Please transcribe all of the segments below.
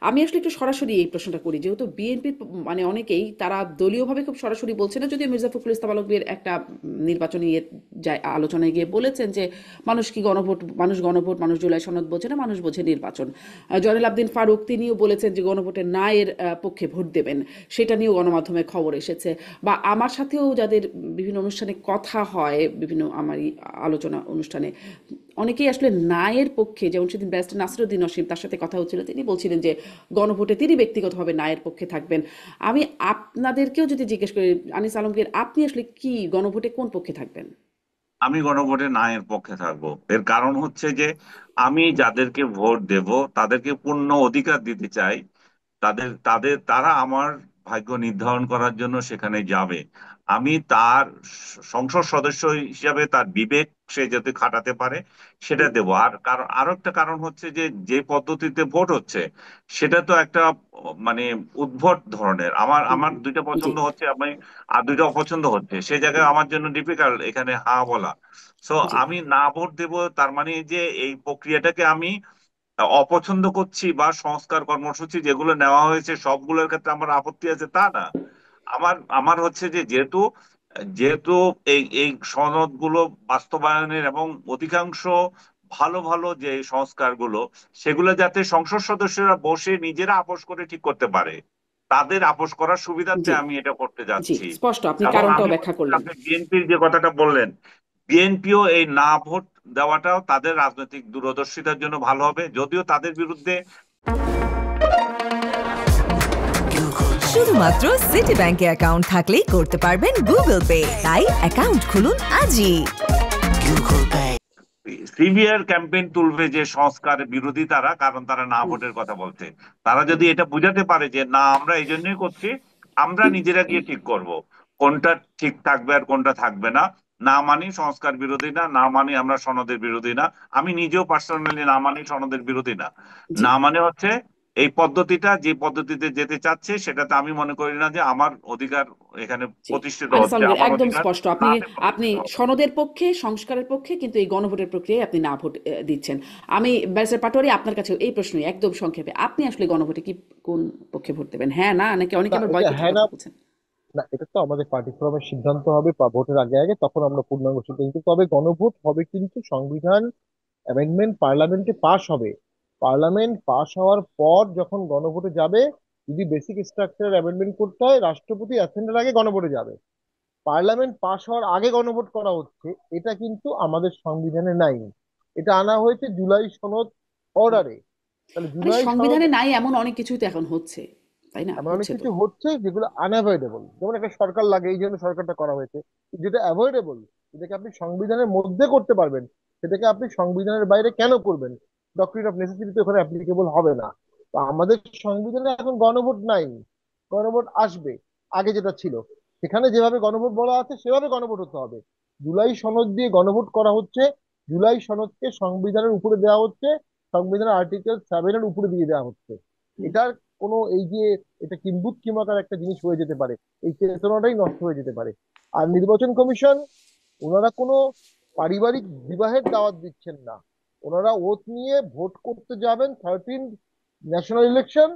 আমি আসলে একটু সরাসরি এই প্রশ্নটা করি, যেহেতু বিএনপির মানে অনেকেই তারা দলীয়ভাবে খুব সরাসরি বলছে না, যদিও মির্জা ফখরুল ইসলাম আলমগীর একটা নির্বাচনী আলোচনায় গিয়ে বলেছেন যে মানুষ কি গণভোট, মানুষ গণভোট, মানুষ জুলাই সনদ বোঝে না, মানুষ বোঝে নির্বাচন। জয়নুল আবদিন ফারুক তিনিও বলেছেন যে গণভোটের না এর পক্ষে ভোট দেবেন, সেটা নিয়েও গণমাধ্যমে খবর এসেছে। বা আমার সাথেও যাদের বিভিন্ন অনুষ্ঠানে কথা হয়, বিভিন্ন আমার আলোচনা অনুষ্ঠানে অনেকেই আসলে নায়ের পক্ষে, যেমন সেদিন ব্যারিস্টার নাসিরউদ্দিন নসীম, তার সাথে কথা হচ্ছিল, তিনি বলছিলেন যে গণভোটে তিনি ব্যক্তিগতভাবে নায়ের পক্ষে থাকবেন। আমি আপনাদেরকেও যদি জিজ্ঞেস করি, আনিস আলমগীর, আপনি আসলে কি গণভোটে কোন পক্ষে থাকবেন? আমি গণভোটে না এর পক্ষে থাকবো। এর কারণ হচ্ছে যে আমি যাদেরকে ভোট দেব তাদেরকে পূর্ণ অধিকার দিতে চাই। তারা আমার ভাগ্য নির্ধারণ করার জন্য সেখানে যাবে। আমি তার সংসদ সদস্য হিসাবে তার বিবেক সে যাতে খাটাতে পারে সেটা দেব। আর কারণ আরো একটা কারণ হচ্ছে যে যে পদ্ধতিতে ভোট হচ্ছে সেটা তো একটা মানে উদ্ভট ধরনের। আমার হুম, আমার হুম। দুইটা জি, পছন্দ হচ্ছে, আমি আর দুইটা অপছন্দ হচ্ছে, সে জায়গায় আমার জন্য ডিফিকাল্ট এখানে হা বলা। সো জি, আমি না ভোট দেব তার মানে যে এই প্রক্রিয়াটাকে আমি অপছন্দ করছি বা সংস্কার কর্মসূচি যেগুলো নেওয়া হয়েছে সবগুলোর ক্ষেত্রে আমার আপত্তি আছে তা না। আমার আমার হচ্ছে যে যেহেতু যেহেতু এই এই সনদগুলো বাস্তবায়নের এবং অধিকাংশ ভালো ভালো যে সংস্কারগুলো সেগুলো যাতে সংসদ সদস্যরা বসে নিজেরা আপোষ করে ঠিক করতে পারে, তাদের আপোষ করার সুবিধার্থে জি, আমি এটা করতে জি, যাচ্ছি। স্পষ্ট আপনি এবং আমি কারণটাও মনে ব্যাখ্যা করি করলেন। আপনি বিএনপির যে কথাটা বললেন, বিএনপিও এই না ভোট দেওয়াটাও তাদের রাজনৈতিক দূরদর্শিতার জন্য ভালো হবে, যদিও তাদের বিরুদ্ধে শুধুমাত্র সিটি ব্যাংকে অ্যাকাউন্ট থাকলেই করতে পারবেন গুগল পে। তাই অ্যাকাউন্ট খুলুন আজই। সিভিয়ার ক্যাম্পেইন তুলবে যে সংস্কার বিরোধী তারা, কারণ তারা না হুম, ভোটের কথা বলছে। তারা যদি এটা বুঝাতে পারে যে না আমরা এই জন্যই করছি, আমরা নিজেরা গিয়ে ঠিক করব কোনটা ঠিক থাকবে আর কোনটা থাকবে না। না মানি সংস্কার বিরোধী না, না মানি আমরা সনদের বিরোধী না। আমি নিজেও পার্সোনালি না মানি সনদের বিরোধী না। জি। না মানে হচ্ছে এই পদ্ধতিটা যে পদ্ধতিতে যেতে চাচ্ছে সেটাতে আমি মনে করি না যে আমার অধিকার এখানে জি, প্রতিষ্ঠিত আনিস হচ্ছে। আলমগীর আমার একদম অধিকার স্পষ্ট। আপনি তাতে আপনি প্রতিষ্ঠিত হবে। সনদের পক্ষে, সংস্কারের পক্ষে, কিন্তু এই গণভোটের প্রক্রিয়ায় আপনি না ভোট দিচ্ছেন। আমি ব্যারিস্টার পাটোয়ারি, আপনার কাছেও এই প্রশ্নই একদম সংক্ষেপে, আপনি আসলে গণভোটে কি কোন পক্ষে ভোট দেবেন? হ্যাঁ, না, নাকি অনেকে না, আবার এটা বয়কটের হ্যাঁ না। কথা বলছেন? না, এটা তো আমাদের পার্টি ফোরামের সিদ্ধান্ত হবে বা ভোটের আগে আগে, তখন আমরা পূর্ণাঙ্গ সিদ্ধান্ত। তবে গণভোট হবে কিন্তু সংবিধান অ্যামেন্ডমেন্ট পার্লামেন্টে পাশ হবে। পার্লামেন্ট পাশ হওয়ার পর যখন গণভোটে যাবে, যদি বেসিক স্ট্রাকচার অ্যামেন্ডমেন্ট করতে হয়, রাষ্ট্রপতি অ্যাসেন্ডের আগে গণভোটে যাবে। পার্লামেন্ট পাশ হওয়ার আগে গণভোট করা হচ্ছে, এটা কিন্তু আমাদের সংবিধানে নাই। এটা আনা হয়েছে জুলাই সনদ অর্ডারে। তাহলে মানে জুলাই সনদ, সংবিধানে নাই এমন অনেক কিছুই তো এখন হচ্ছে, তাই না? এমন অনেক হচ্ছে তো। কিছু হচ্ছে যেগুলো আনঅ্যাভয়েডেবল। যেমন একটা সরকার লাগে, এই জন্য সরকারটা করা হয়েছে। যেটা অ্যাভয়েডেবল, যেটাকে আপনি সংবিধানের মধ্যে করতে পারবেন, সেটাকে আপনি সংবিধানের বাইরে কেন করবেন? ডক্ট্রিন অফ নেসেসিটি তো ওখানে অ্যাপ্লিকেবল হবে না। তো আমাদের সংবিধানে এখন গণভোট নাই। গণভোট আসবে। আগে যেটা ছিল, সেখানে যেভাবে গণভোট বলা আছে সেভাবে গণভোট হতে হবে। জুলাই সনদ দিয়ে গণভোট করা হচ্ছে। জুলাই সনদকে সংবিধানের উপরে দেওয়া হচ্ছে। সংবিধানের আর্টিকেল 7-এর উপরে দিয়ে দেওয়া হচ্ছে। হুম। এটার কোনো এই যে এটা কিম্ভূত কিমাকার একটা জিনিস হয়ে যেতে পারে, এই চেতনাটাই নষ্ট হয়ে যেতে পারে। আর নির্বাচন কমিশন, ওনারা কোনো পারিবারিক বিবাহের দাওয়াত দিচ্ছেন না। ওনারা ওথ নিয়ে ভোট করতে যাবেন 13 ন্যাশনাল ইলেকশন।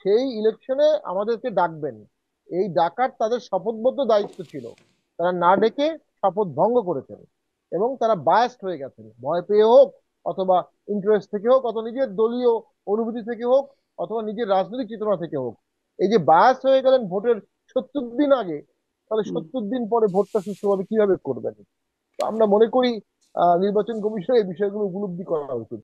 সেই ইলেকশনে আমাদেরকে ডাকবেন। এই ডাকার তাদের শপথবদ্ধ দায়িত্ব ছিল। তারা না ডেকে শপথ ভঙ্গ করেছেন। এবং তারা বায়াস্ট হয়ে গেছেন, ভয় পেয়ে হোক, অথবা ইন্টারেস্ট থেকে হোক, অথবা নিজের দলীয় অনুভূতি থেকে হোক, অথবা নিজের রাজনৈতিক চেতনা থেকে হোক। এই যে বায়াস হয়ে গেলেন ভোটের 70 দিন আগে, তাহলে হুম। 70 দিন পরে ভোটটা সুষ্ঠুভাবে কিভাবে করবেন? তো আমরা মনে করি নির্বাচন কমিশনের এই বিষয়গুলো উপলব্ধি করা উচিত।